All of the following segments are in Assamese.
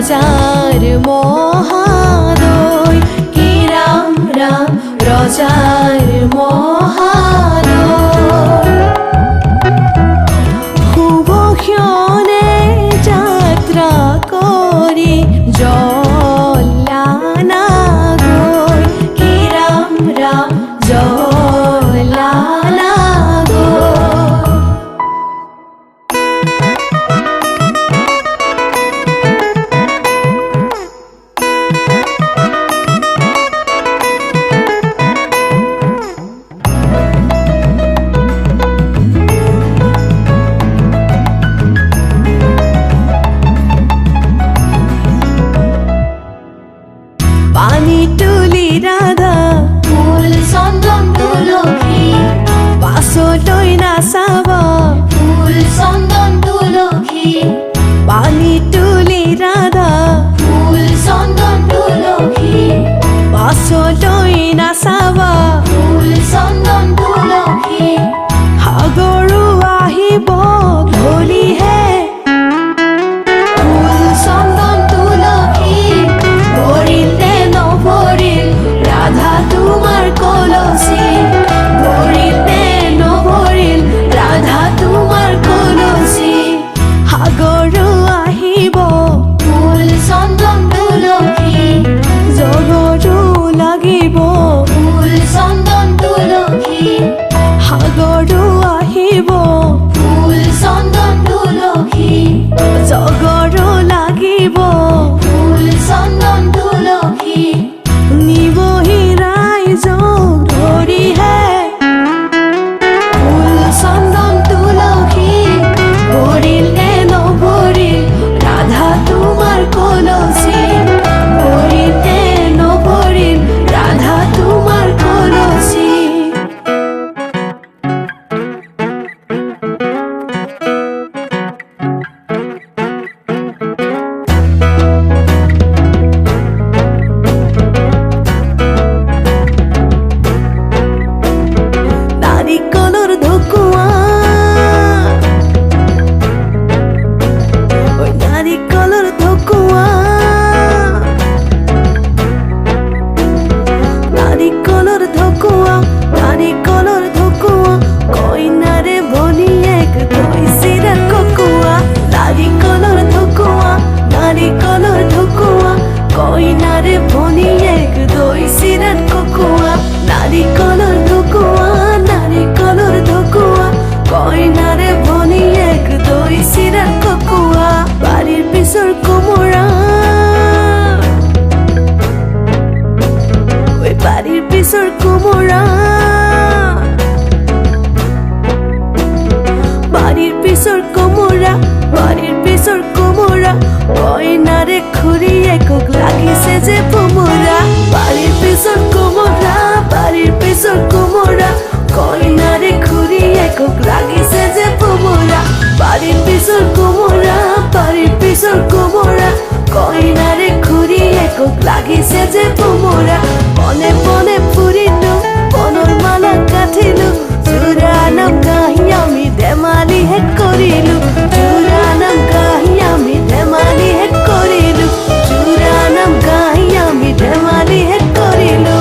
রজার মহাদয় কি রাম রাম রজার মহাদয় শুভ ক্ষণে যাত্রা করি জল্লানা গৈ কি রাম রাম জল্লানা পানি তুলি রাধা ফুল চন্দন তুলসী পাছলৈ নাচাবা ফুল চন্দন তুলসী পানি তুলি ৰাধা ফুল চন্দন তুলসী পাছলৈ নাচাবা ফুল চন্দন তুলসী সাগৰো আহিব ধলিহে ফুল চন্দন তুলসী ভৰিলে নভৰিল ৰাধা তোমাৰ কলচী ভৰিলে নভৰিল ৰাধা তোমাৰ কলচী সাগৰো আহিব ফুল চন্দন তুলসী জগৰো লাগিব ফুল চন্দন তুলসী সাগৰো আহিব ফুল চন্দন তুলসী জগৰো লাগিব ফুল চন্দন তুলসী নিবহি ৰাইজক ধৰিহে ফুল চন্দন তুলসী ভৰিলে নভৰিল ৰাধা তোমাৰ কলচী ভৰিলে নভৰিল ৰাধা তোমাৰ কলচী নাৰিকলৰ ঢকুৱা ঐ নাৰিকলৰ ঢকুৱা নাৰিকলৰ ঢকুৱা নাৰিকলৰ ঢকুৱা কইনাৰে ভনীয়েক দৈ চিৰা ককোৱা নাৰিকলৰ ঢকুৱা নাৰিকলৰ ঢকুৱা কইনাৰে ভনীয়েক দৈ চিৰা ককোৱা নাৰিকলৰ ঢকুৱা নাৰিকলৰ ঢকুৱা কইনাৰে ভনীয়েক দৈ চিৰা ককোৱা বাৰীৰ পিছৰ কোমোৰা ঐ বাৰীৰ পিছৰ কোমোৰা বাৰীৰ পিছৰ কোমোৰা বাৰীৰ পিছৰ কোমোৰা কইনাৰে খুৰীয়েকক লাগিছে যে ভোমোৰা বাৰীৰ পিছৰ কোমোৰা বাৰীৰ পিছৰ কোমোৰা কইনাৰে খুৰীয়েকক লাগিছে যে ভোমোৰা বাৰীৰ পিছৰ কোমোৰা বাৰীৰ পিছৰ কোমোৰা কইনাৰে খুৰীয়েকক লাগিছে যে ভোমোৰা বনে বনে ফুৰিলো বনৰ মালা গাঁঠিলো জোৰা নাম গাহি আমি ধেমালি হে কৰিলো জোৰা নাম গাহি আমি ধেমালি হে কৰিলো জোৰা নাম গাহি আমি ধেমালি হে কৰিলো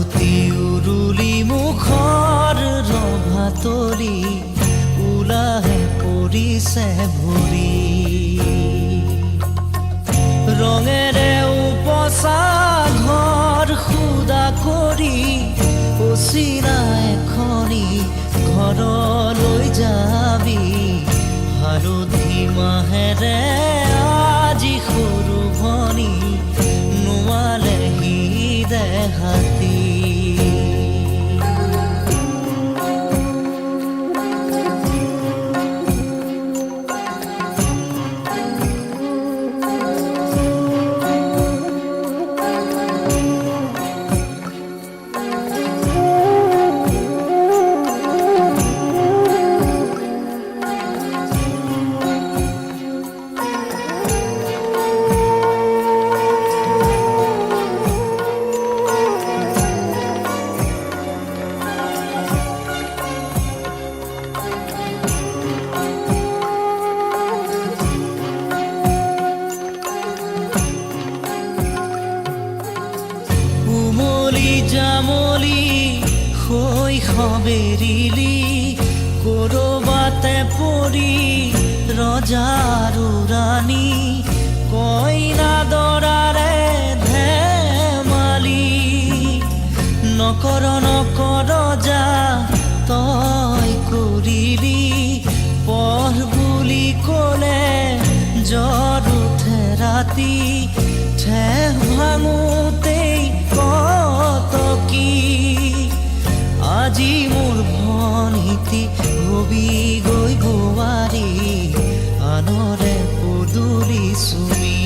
আয়তি উৰুলি মুখৰ ৰভা তৰি ওলাহে পৰিছে ভৰি ৰঙেৰে উপচা ঘৰ খুদা কৰি অচিৰা এখনি ঘৰলৈ যাবি হালধি মাহেৰে আজি সৰু ভনী নোৱালেহি দেহাতী জামলি শৈশৱেৰিলি কৰবাতে পৰি ৰজাৰ ৰাণী কইনা দৰাৰে ধেমালি নকৰ নকৰ যা তই কৰিলি পঢ় বুলি ক'লে জ্বৰ উঠে ৰাতি ঠেহ ভাঙোতেই আজি মোৰ ভনীতি হবি গৈ বোৱাৰী আনৰে পদূলি চুমি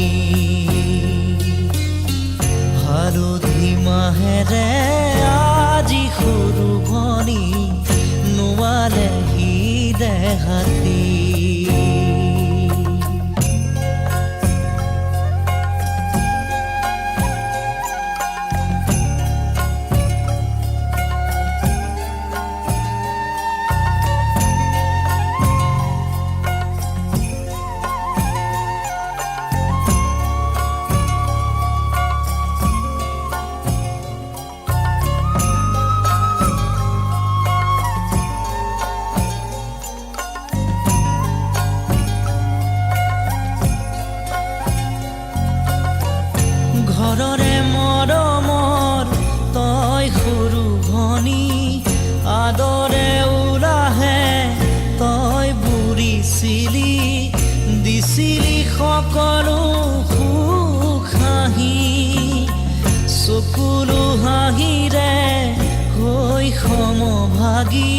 হালধি মাহেৰে আজি সৰু ভনী নোৱালেহি দেহাতী ঘৰৰে মৰমৰ তই সৰু ভনী আদৰে ওলাহে তই বুঢ়িছিলি দিছিলি সকলো সুখ হাঁহি চকুলো হাঁহিৰে হৈ সমভাগী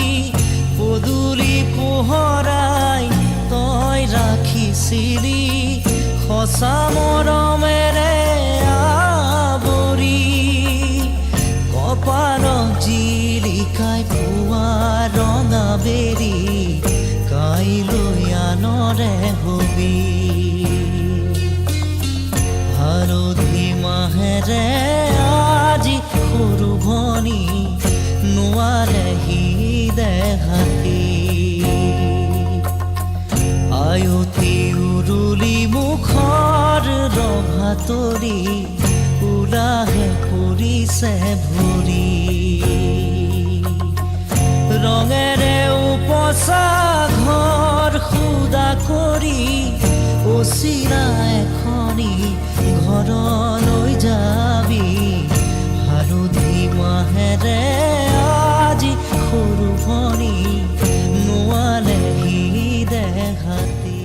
পদূলি পোহৰাই তই ৰাখিছিলি সঁচা মৰমেৰে কপালত জিলিকাই পোৱা ৰঙা বেৰি কাইলৈ আনৰে হবি হালধি মাহেৰে আজি সৰু ভনী নোৱালেহি দেহাতী আয়তি উৰুলি মুখৰ ৰভা তৰি ওলাহে পৰিছে ভৰি ৰঙেৰে উপচা ঘৰ খুদা কৰি অচিৰা এখনি ঘৰলৈ যাবি হালধি মাহেৰে আজি সৰু ভনী নোৱালেহি দেহাতী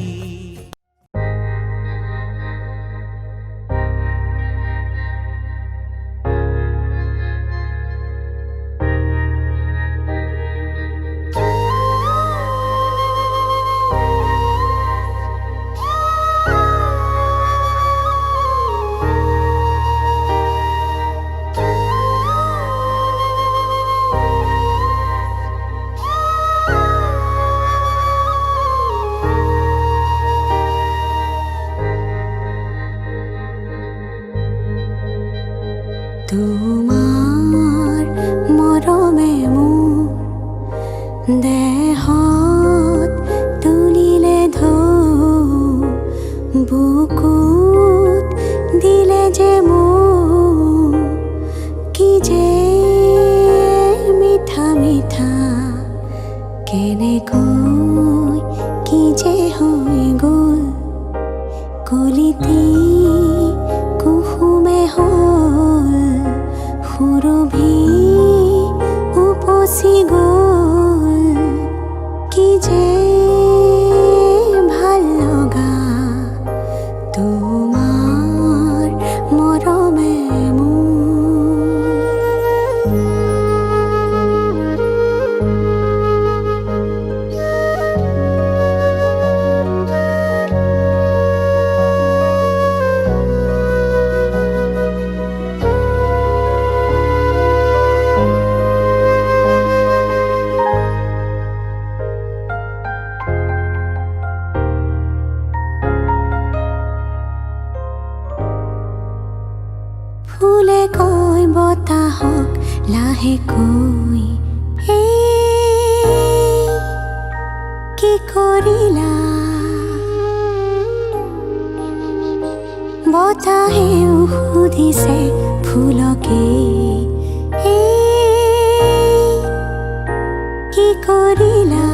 তোমাৰ মৰমে মোৰ দেহত তুলিলে বুকুত দিলে যে মোৰ কি যে কৈ কি কৰিলা বতাহেও সুধিছে ফুলকে কি কৰিলা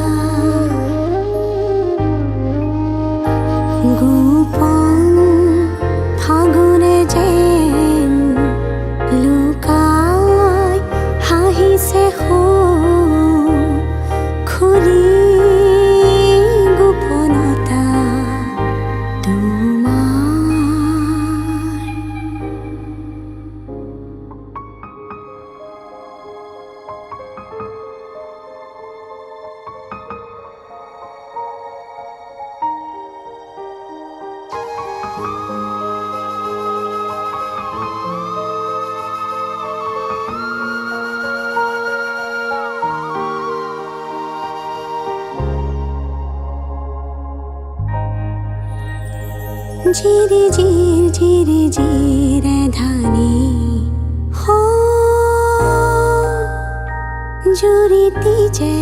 গোপন ফাগুনে যেন লুকাই হাঁহিছে খুলি গোপনতা তোমাৰ জিৰি জিৰে ধানি হো জুৰিতি যে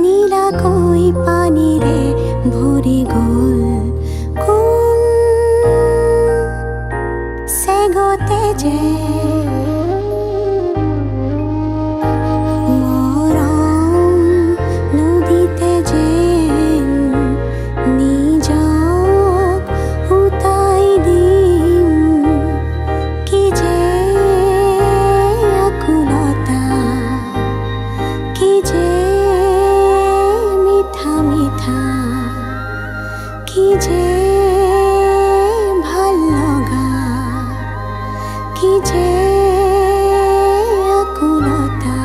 নীলাকৈ পানীৰে ভৰি গ'ল কোন চেগতে যে কি যে ভাল লগা কি যে আকুলতা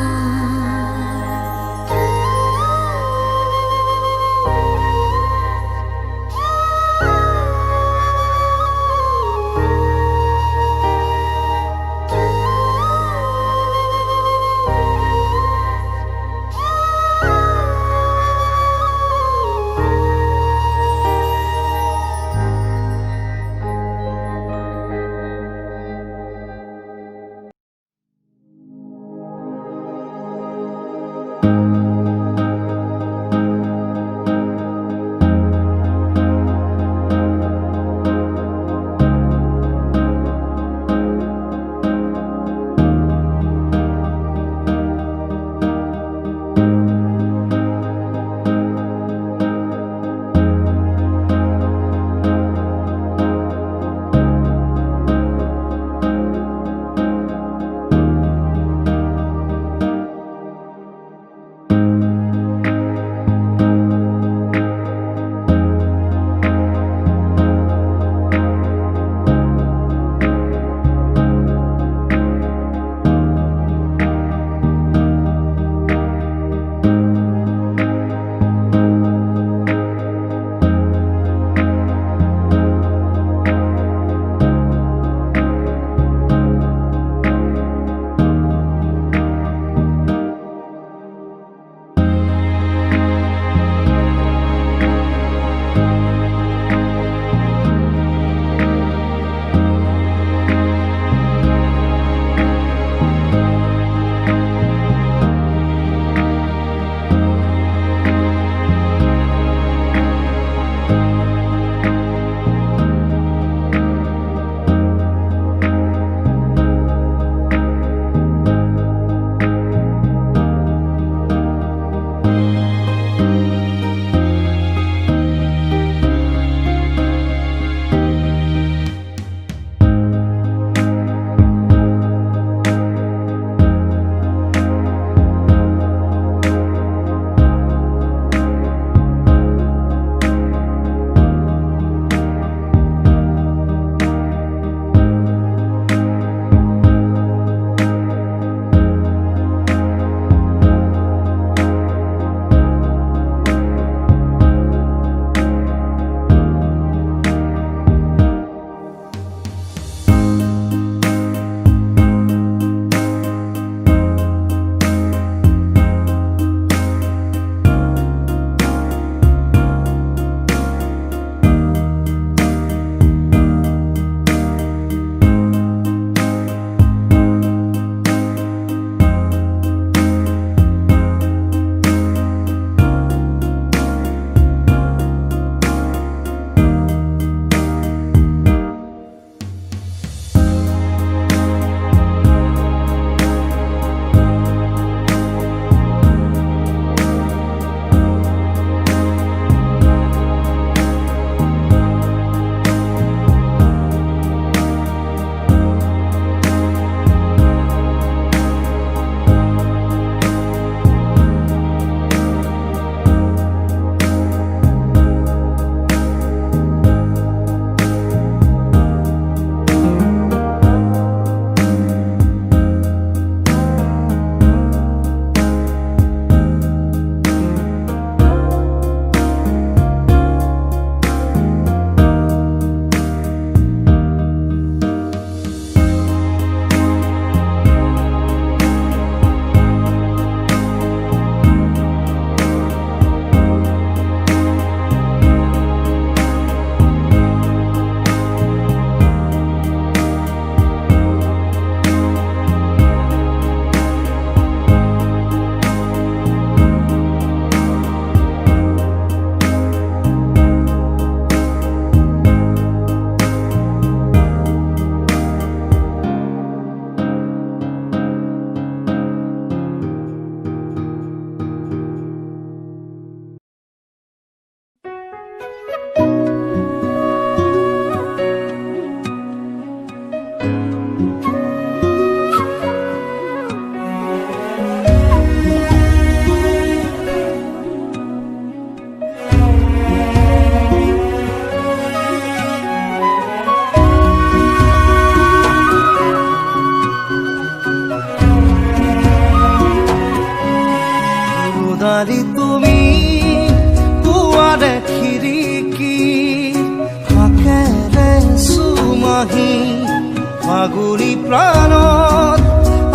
প্ৰাণত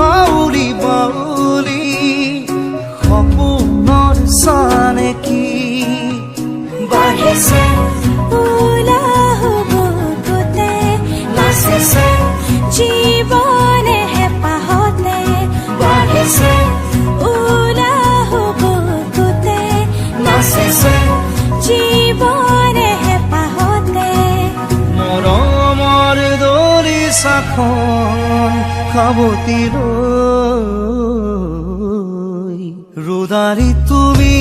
আউলি বাউলি সপোনৰ চানে কি বাঢ়িছে উলাহ বুকুতে নাচিছে জীৱনে হেঁপাহতে বাঢ়িছে উলাহ বুকুতে নাচিছে জীৱনে হেঁপাহতে মৰমৰ দলিচাখন সাৱটি লৈ ৰোদাৰি তুমি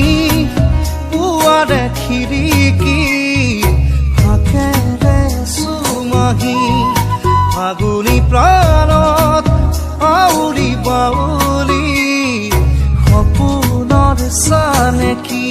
পুৱাৰে খিৰিকী ফাকেৰে চুমাহি ফাগুনী প্ৰাণত আউলি বাউলি সপোনৰ চানে কি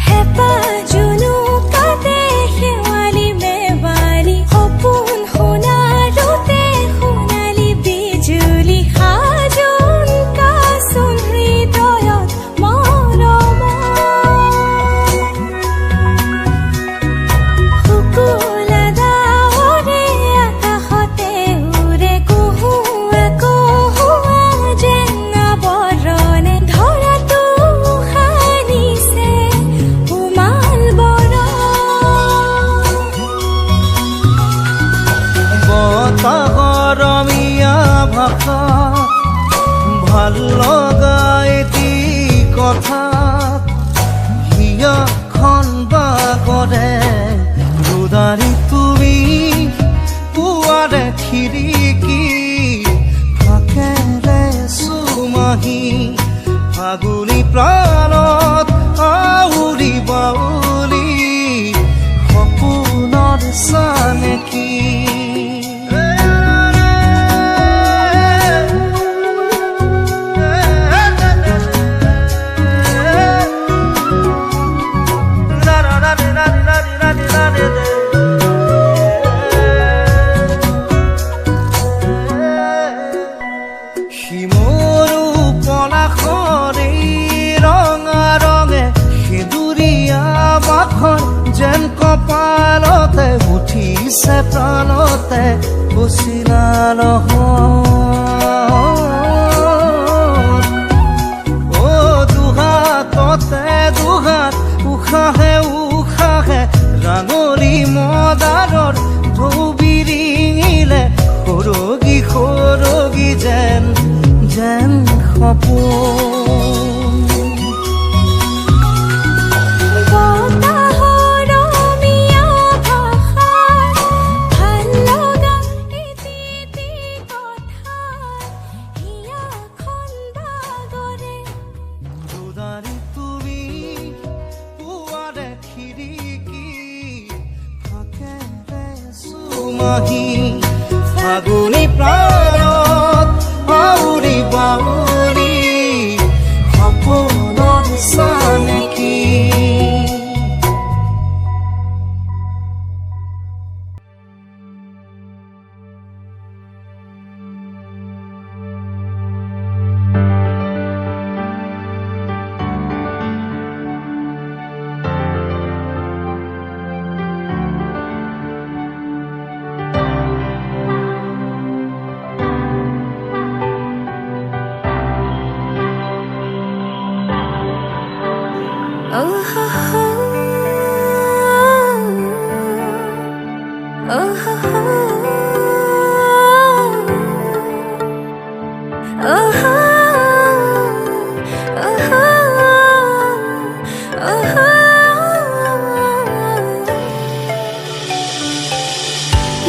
হেঁপাহ জুনুকাতে শেৱালি মেৱালি সপোন সোণাৰুতে সোণালী বিজুলী সাজোন কাচোন হৃদয়ত মৰম শুকুলা ডাৱৰে আকাশতে উৰে কুহুৱা কুহুৱা যেন আৱৰণে ধৰাটো সানিছে উমাল বতাহৰ ৰমীয়া ভাষা ভাল লগা এটি কথা হিয়াখন বাগৰে ৰোদাৰি তুমি পুৱাৰে খিৰিকী ফাকেৰে চুমাহি ফাগুনী প্ৰাণত আউলি বাউলি সপোনৰ চানে কি শিমৰু পলাশৰে ৰঙা ৰঙে সিঁদুৰীয়া বাখৰ যেন কপালতে উঠিছে প্ৰাণতে পচিলা নহয় দুহাততে দুহাত উশাহে উশাহে ৰাঙলী মদাৰৰ ঢৌ বিৰিঙিলে সৰগী সৰগী যেন যেন সপোন বতাহৰ ৰমীয়া ভাষাৰ ভাল লগা এটি কথা হিয়াখন বাগৰে ৰোদাৰি তুমি পুৱাৰে খিৰিকী ফাকেৰে চুমাহি ফাগুনী প্ৰাণত আউলি বাউলি সপোনৰ চানে কি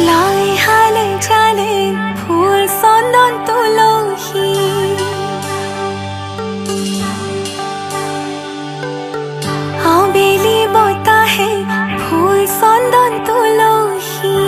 লাই হালে জালে ফুল চন্দন তুলসী আবেলি বতাহে ফুল চন্দন তুলসী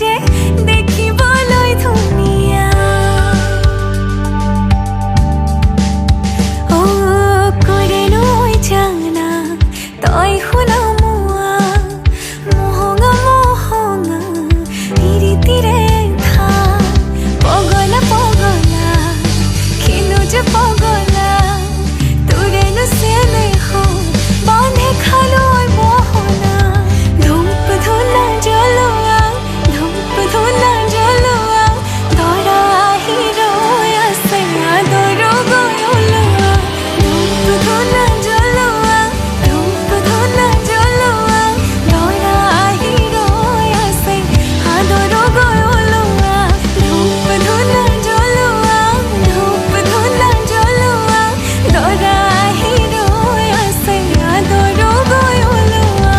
যে দেখিবলৈ ধুনীয়া ও কৰেনো জানা তই শুনা মোৱা মোহঙা মোহঙা ইৰিতিৰে ধা পগলা পগলা খিনো যে পগলা তোৰেনো চেলে হয় বান্ধে খালৈ বহনা ধূপ ধূনা জ্বলোৱা তৰা আহি ৰৈ আছে আদৰ গৈ ওলোৱা ধূপ ধূনা জ্বলোৱা তৰা আহি ৰৈ আছে আদৰ গৈ ওলোৱা ধূপ ধূনা জ্বলোৱা তৰা আহি ৰৈ আছে আদৰ গৈ ওলোৱা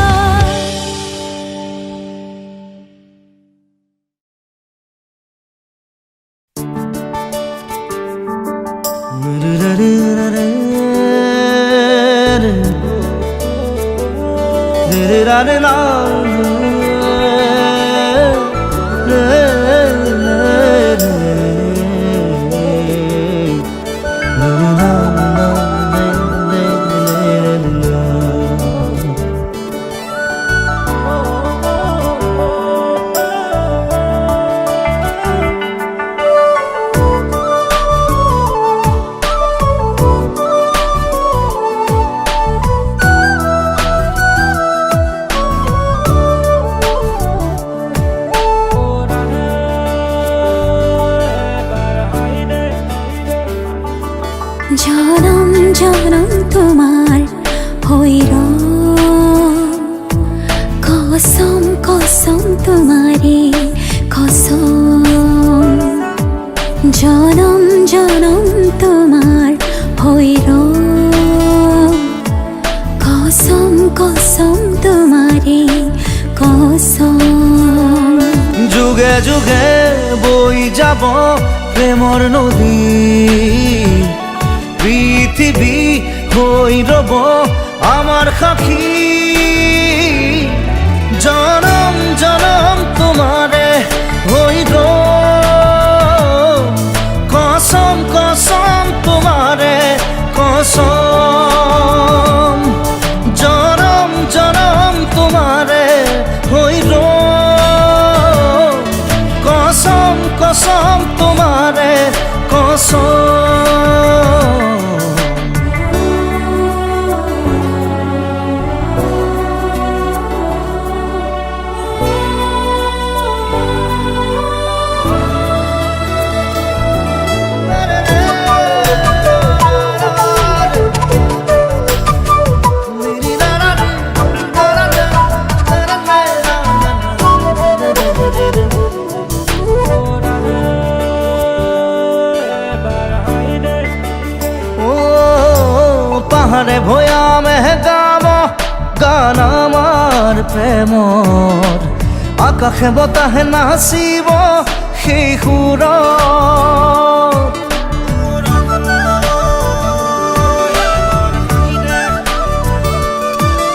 জনম জনম তোমার হইর কসম কসম তোমারে কসম জনম জনম তোমার হইর কসম কসম তোমারে কসম যুগে যুগে বই যাব প্ৰেমৰ নদী পৃথিৱী হৈ ৰব আমাৰ সাক্ষী জনম জনম তোমাৰে হৈ কসম কসম তোমাৰে কসম জনম জনম তোমাৰে হৈ কসম কসম তোমাৰে কসম পাহাড়ে ভৈয়ামে গাব গান আমাৰ প্ৰেমৰ আকাশে বতাহে নাচিব সেই সুৰত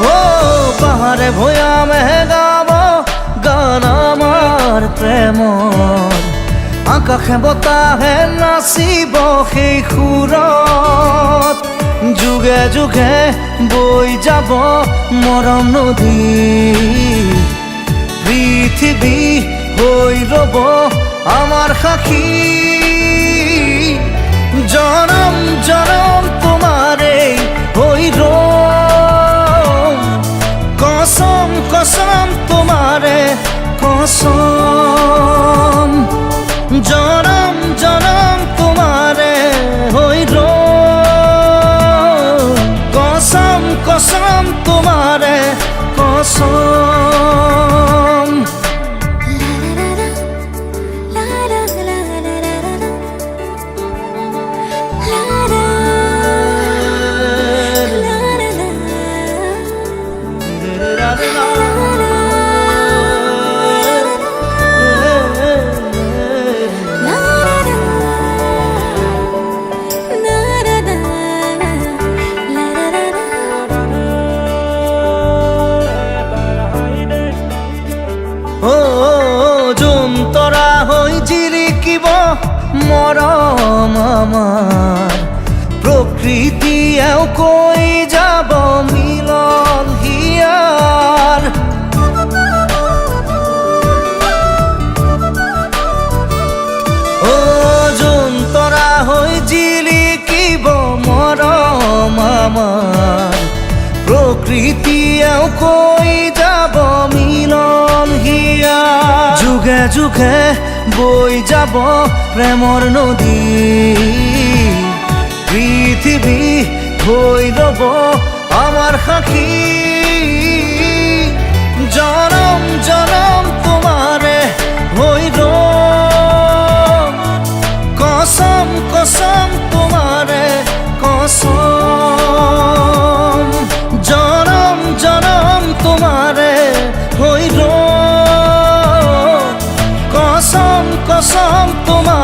ও পাহাড়ে ভৈয়ামে গাব গান আমাৰ প্ৰেমৰ আকাশে বতাহে নাচিব সেই সুৰত যুগে যুগে বই যাব মৰম নদী পৃথিৱী হৈ ৰব আমাৰ সাক্ষী জনম জনম তোমাৰে হৈ কসম কসম তোমাৰে কসম জনম জনম তোমাৰে হৈ কসম কসম তোমাৰে কসম মৰম আমাৰ প্ৰকৃতিয়েও কৈ যাব মিলন হিয়াৰ ওজন তৰা হৈ জিলিকিব মৰম আমাৰ প্ৰকৃতিয়েও কৈ যাব মিলন হিয়া যুগে যুগে বৈ যাব প্ৰেমৰ নদী পৃথিৱী হৈ ৰ'ব আমাৰ সাক্ষী জনম জনম তোমাৰে হৈ ৰ'ম কসম কসম তোমাৰে কসম জনম জনম তোমাৰে হৈ ৰ'ম কসম কসম তোমাৰে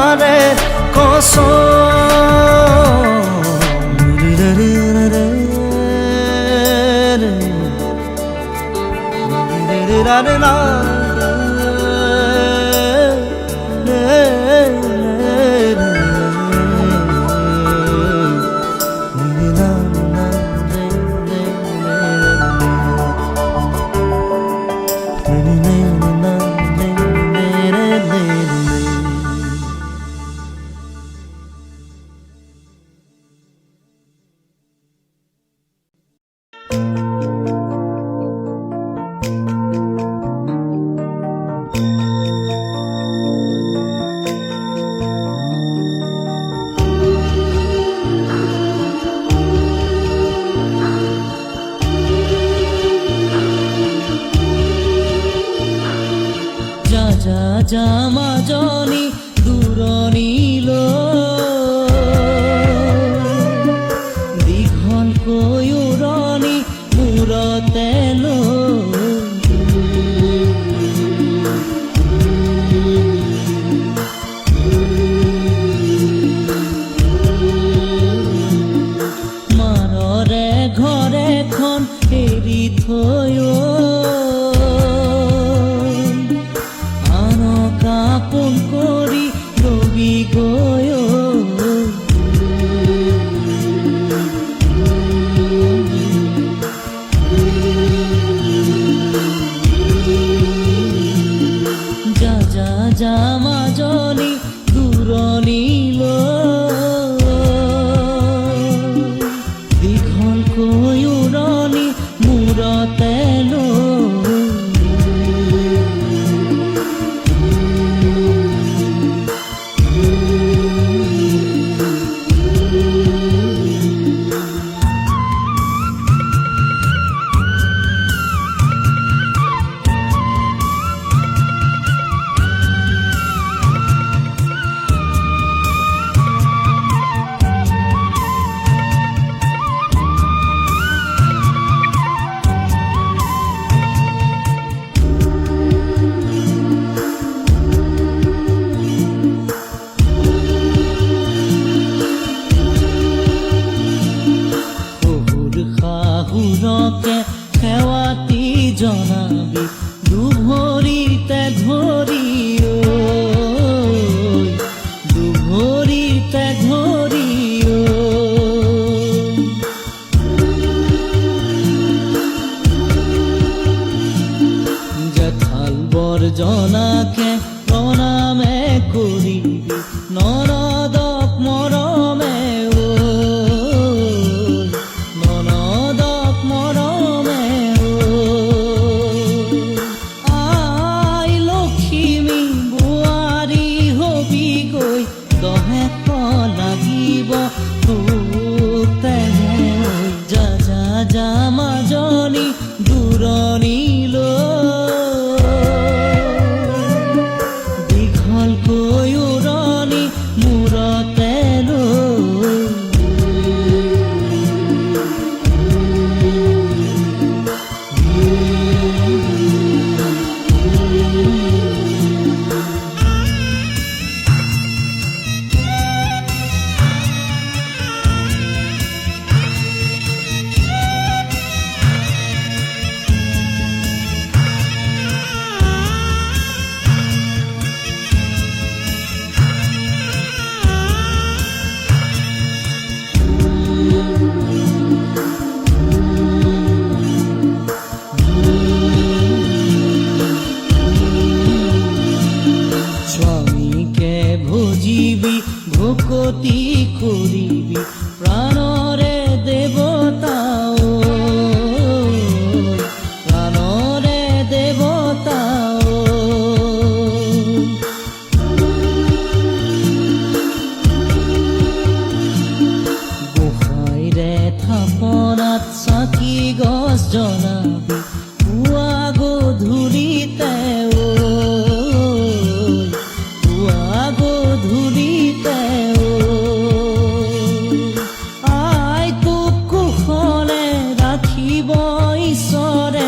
যা মাজনী দূৰণিলৈ দীঘলকৈ উৰণি মূৰতে মাৰৰে ঘৰ এখন এৰি থৈ আপোন কৰি ৰবি গৈ যা যা যা মাজনী দূৰণিলৈ দীঘলকৈ উৰণি মূৰতে শাহুৰকে সেৱাতি জনাবি দুভৰিতে ধৰি দুভৰিতে ধৰি জেঠাল বৰ জনাকে প্ৰণামে কৰিবি নৰদক মৰমে যা যা যা মাজনী দূৰণিলৈ দীঘলকৈ উৰণি মূৰতে কৰিবি প্ৰাণৰে দেৱতা ঐ, প্ৰাণৰে দেৱতা ঐ। গোসাঁইৰে থাপনাত চাকি গছ জ্বলাবি পুৱা গধূলিতে ঐ, পুৱা গধূলিতে ঐ। আই তোক কুশলে ৰাখিব ঈশ্বৰে,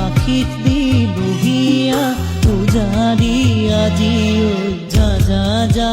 আশীষ দি বহিয়া পূজাৰী আজি ঐ। যা যা যা